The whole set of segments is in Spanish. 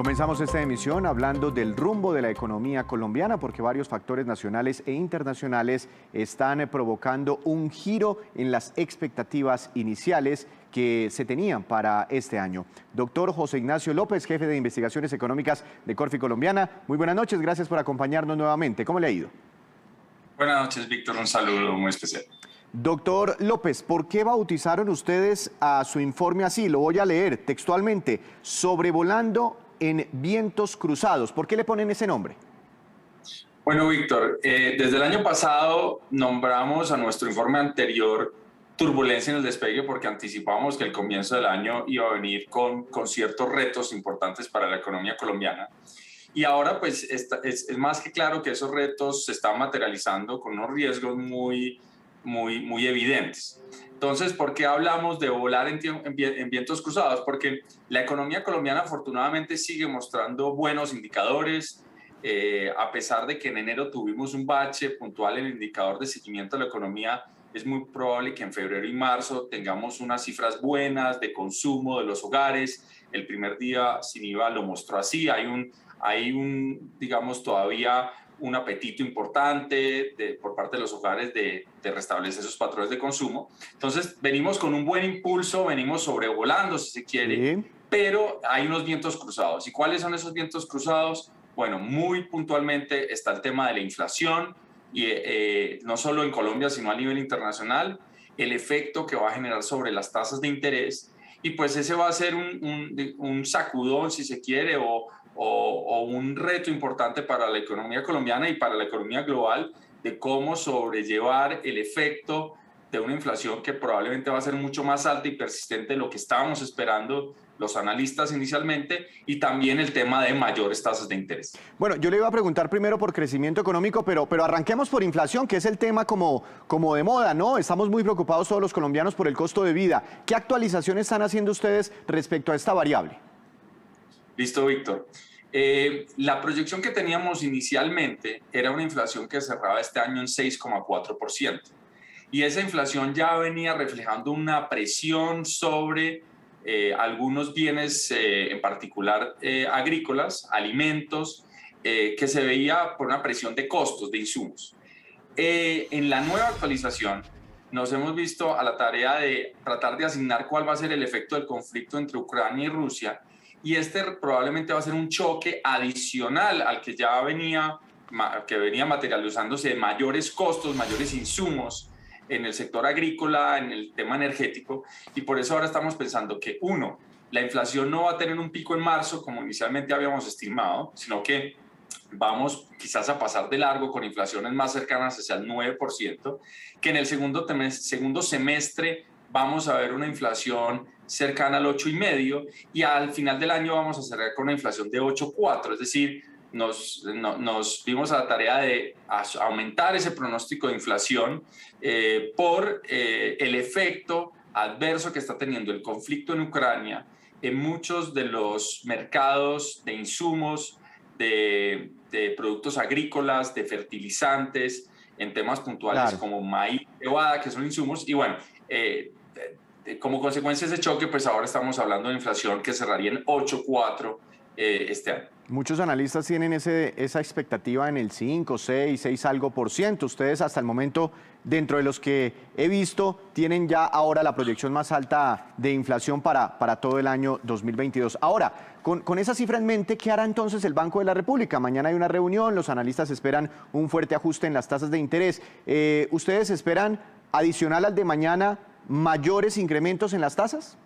Comenzamos esta emisión hablando del rumbo de la economía colombiana porque varios factores nacionales e internacionales están provocando un giro en las expectativas iniciales que se tenían para este año. Doctor José Ignacio López, jefe de investigaciones económicas de Corfi Colombiana. Muy buenas noches, gracias por acompañarnos nuevamente. ¿Cómo le ha ido? Buenas noches, Víctor. Un saludo muy especial. Doctor López, ¿por qué bautizaron ustedes a su informe así? Lo voy a leer textualmente, sobrevolando en vientos cruzados. ¿Por qué le ponen ese nombre? Bueno, Víctor, desde el año pasado nombramos a nuestro informe anterior turbulencia en el despegue porque anticipábamos que el comienzo del año iba a venir con ciertos retos importantes para la economía colombiana. Y ahora pues es más que claro que esos retos se están materializando con unos riesgos muy evidentes. Entonces, ¿por qué hablamos de volar en vientos cruzados? Porque la economía colombiana afortunadamente sigue mostrando buenos indicadores, a pesar de que en enero tuvimos un bache puntual en el indicador de seguimiento de la economía. Es muy probable que en febrero y marzo tengamos unas cifras buenas de consumo de los hogares. El primer día sin IVA lo mostró así. Hay un digamos, todavía un apetito importante por parte de los hogares de restablecer sus patrones de consumo. Entonces, venimos con un buen impulso, venimos sobrevolando, si se quiere, Sí. pero hay unos vientos cruzados. ¿Y cuáles son esos vientos cruzados? Bueno, muy puntualmente está el tema de la inflación, y no solo en Colombia, sino a nivel internacional, el efecto que va a generar sobre las tasas de interés, y pues ese va a ser un sacudón, si se quiere, o un reto importante para la economía colombiana y para la economía global de cómo sobrellevar el efecto de una inflación que probablemente va a ser mucho más alta y persistente de lo que estábamos esperando los analistas inicialmente, y también el tema de mayores tasas de interés. Bueno, yo le iba a preguntar primero por crecimiento económico, pero arranquemos por inflación, que es el tema como de moda, ¿no? Estamos muy preocupados todos los colombianos por el costo de vida. ¿Qué actualizaciones están haciendo ustedes respecto a esta variable? Listo, Víctor. La proyección que teníamos inicialmente era una inflación que cerraba este año en 6,4%. Y esa inflación ya venía reflejando una presión sobre algunos bienes, en particular agrícolas, alimentos, que se veía por una presión de costos, de insumos. En la nueva actualización nos hemos visto a la tarea de tratar de asignar cuál va a ser el efecto del conflicto entre Ucrania y Rusia, y este probablemente va a ser un choque adicional al que ya venía materializándose de mayores costos, mayores insumos en el sector agrícola, en el tema energético, y por eso ahora estamos pensando que, uno, la inflación no va a tener un pico en marzo como inicialmente habíamos estimado, sino que vamos quizás a pasar de largo con inflaciones más cercanas hacia el 9%, que en el segundo semestre vamos a ver una inflación cercana al 8,5%, y al final del año vamos a cerrar con una inflación de 8,4%. Es decir, nos dimos a la tarea de aumentar ese pronóstico de inflación por el efecto adverso que está teniendo el conflicto en Ucrania en muchos de los mercados de insumos, de productos agrícolas, de fertilizantes, en temas puntuales Claro. como maíz, cebada, que son insumos. Y bueno, como consecuencia de ese choque, pues ahora estamos hablando de inflación que cerraría en 8,4% este año. Muchos analistas tienen esa expectativa en el 5, 6 algo por ciento. Ustedes hasta el momento, dentro de los que he visto, tienen ya ahora la proyección más alta de inflación para todo el año 2022. Ahora, con esa cifra en mente, ¿qué hará entonces el Banco de la República? Mañana hay una reunión, los analistas esperan un fuerte ajuste en las tasas de interés. ¿Ustedes esperan, adicional al de mañana, mayores incrementos en las tasas?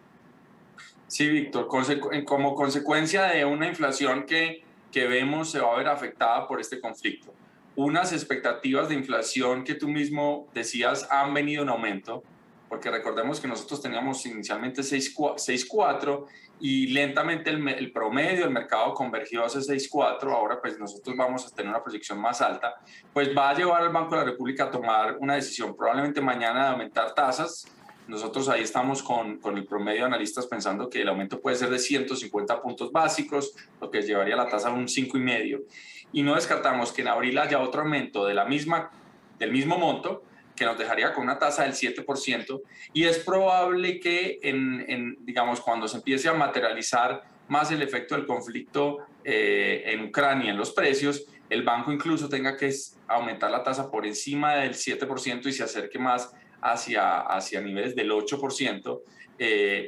Sí, Víctor, como consecuencia de una inflación que vemos se va a ver afectada por este conflicto. Unas expectativas de inflación que tú mismo decías han venido en aumento, porque recordemos que nosotros teníamos inicialmente 6,4 y lentamente el promedio del mercado convergió hacia 6,4. Ahora pues nosotros vamos a tener una proyección más alta, pues va a llevar al Banco de la República a tomar una decisión probablemente mañana de aumentar tasas. Nosotros ahí estamos con el promedio de analistas pensando que el aumento puede ser de 150 puntos básicos, lo que llevaría la tasa a un 5,5. Y no descartamos que en abril haya otro aumento del mismo monto, que nos dejaría con una tasa del 7%. Y es probable que, digamos, cuando se empiece a materializar más el efecto del conflicto en Ucrania en los precios, el banco incluso tenga que aumentar la tasa por encima del 7% y se acerque más hacia niveles del 8%,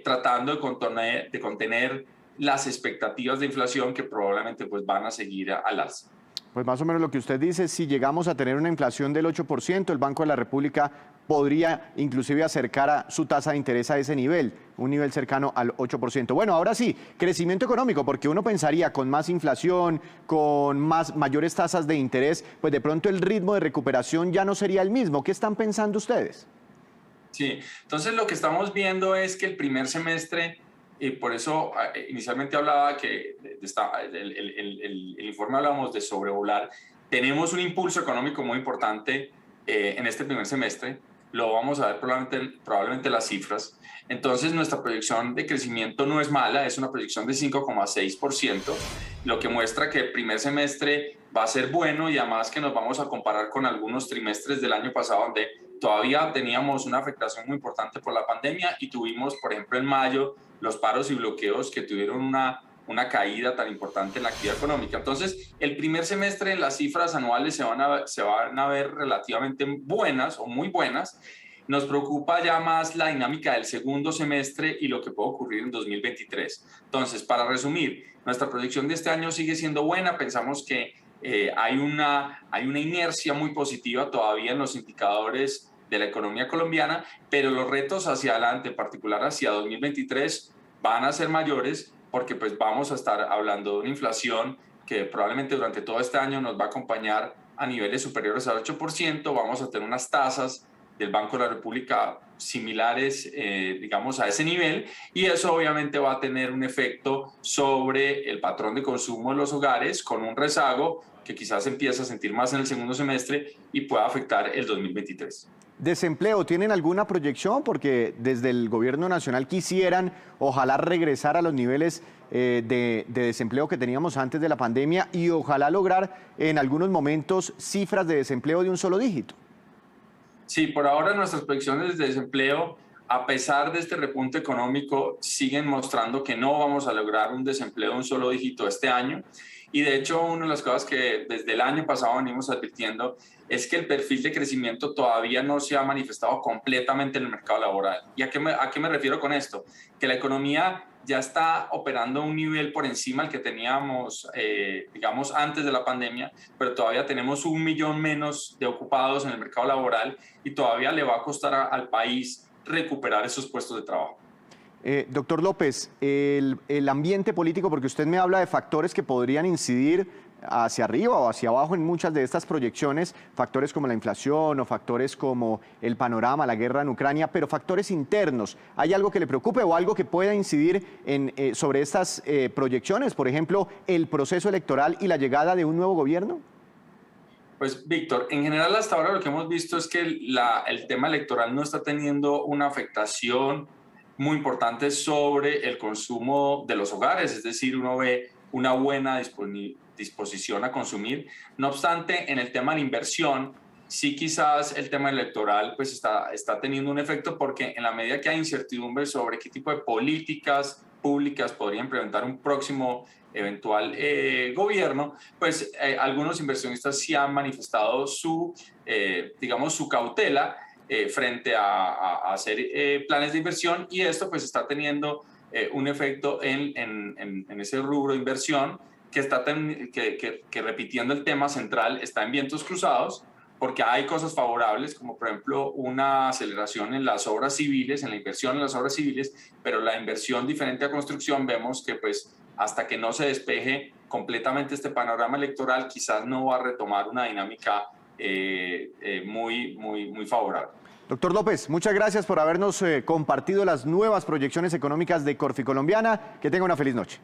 tratando de contener las expectativas de inflación que probablemente pues, van a seguir al alza. Pues más o menos lo que usted dice, si llegamos a tener una inflación del 8%, el Banco de la República podría inclusive acercar a su tasa de interés a ese nivel, un nivel cercano al 8%. Bueno, ahora sí, crecimiento económico, porque uno pensaría con más inflación, con mayores tasas de interés, pues de pronto el ritmo de recuperación ya no sería el mismo. ¿Qué están pensando ustedes? Sí, entonces lo que estamos viendo es que el primer semestre, y por eso inicialmente hablaba que el informe hablábamos de sobrevolar, tenemos un impulso económico muy importante en este primer semestre, lo vamos a ver probablemente las cifras. Entonces nuestra proyección de crecimiento no es mala, es una proyección de 5,6%, lo que muestra que el primer semestre va a ser bueno y además que nos vamos a comparar con algunos trimestres del año pasado donde todavía teníamos una afectación muy importante por la pandemia y tuvimos, por ejemplo, en mayo, los paros y bloqueos que tuvieron una caída tan importante en la actividad económica. Entonces, el primer semestre las cifras anuales se van a ver relativamente buenas o muy buenas. Nos preocupa ya más la dinámica del segundo semestre y lo que puede ocurrir en 2023. Entonces, para resumir, nuestra proyección de este año sigue siendo buena. Pensamos que hay una inercia muy positiva todavía en los indicadores de la economía colombiana, pero los retos hacia adelante, en particular hacia 2023, van a ser mayores porque pues vamos a estar hablando de una inflación que probablemente durante todo este año nos va a acompañar a niveles superiores al 8%, vamos a tener unas tasas del Banco de la República similares, digamos, a ese nivel, y eso obviamente va a tener un efecto sobre el patrón de consumo de los hogares con un rezago que quizás empieza a sentir más en el segundo semestre y pueda afectar el 2023. Desempleo, ¿tienen alguna proyección? Porque desde el gobierno nacional quisieran, ojalá regresar a los niveles de desempleo que teníamos antes de la pandemia y ojalá lograr en algunos momentos cifras de desempleo de un solo dígito. Sí, por ahora nuestras proyecciones de desempleo, a pesar de este repunte económico, siguen mostrando que no vamos a lograr un desempleo de un solo dígito este año. Y de hecho, una de las cosas que desde el año pasado venimos advirtiendo es que el perfil de crecimiento todavía no se ha manifestado completamente en el mercado laboral. ¿Y a qué me refiero con esto? Que la economía ya está operando a un nivel por encima del que teníamos, digamos, antes de la pandemia, pero todavía tenemos 1 millón menos de ocupados en el mercado laboral y todavía le va a costar al país recuperar esos puestos de trabajo. Doctor López, el ambiente político, porque usted me habla de factores que podrían incidir hacia arriba o hacia abajo en muchas de estas proyecciones, factores como la inflación o factores como el panorama, la guerra en Ucrania, pero factores internos. ¿Hay algo que le preocupe o algo que pueda incidir sobre estas proyecciones? Por ejemplo, el proceso electoral y la llegada de un nuevo gobierno. Pues, Víctor, en general hasta ahora lo que hemos visto es que el tema electoral no está teniendo una afectación muy importante sobre el consumo de los hogares, es decir, uno ve una buena disposición a consumir. No obstante, en el tema de la inversión, sí quizás el tema electoral pues está teniendo un efecto porque en la medida que hay incertidumbre sobre qué tipo de políticas públicas podría implementar un próximo eventual gobierno, pues algunos inversionistas sí han manifestado digamos, su cautela frente a hacer planes de inversión y esto pues está teniendo un efecto en ese rubro de inversión que repitiendo el tema central está en vientos cruzados porque hay cosas favorables como por ejemplo una aceleración en las obras civiles, en la inversión en las obras civiles, pero la inversión diferente a construcción vemos que pues hasta que no se despeje completamente este panorama electoral quizás no va a retomar una dinámica muy favorable. Doctor López, muchas gracias por habernos compartido las nuevas proyecciones económicas de Corficolombiana. Que tenga una feliz noche.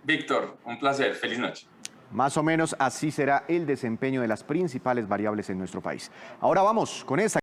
Víctor, un placer. Feliz noche. Más o menos así será el desempeño de las principales variables en nuestro país. Ahora vamos con esta.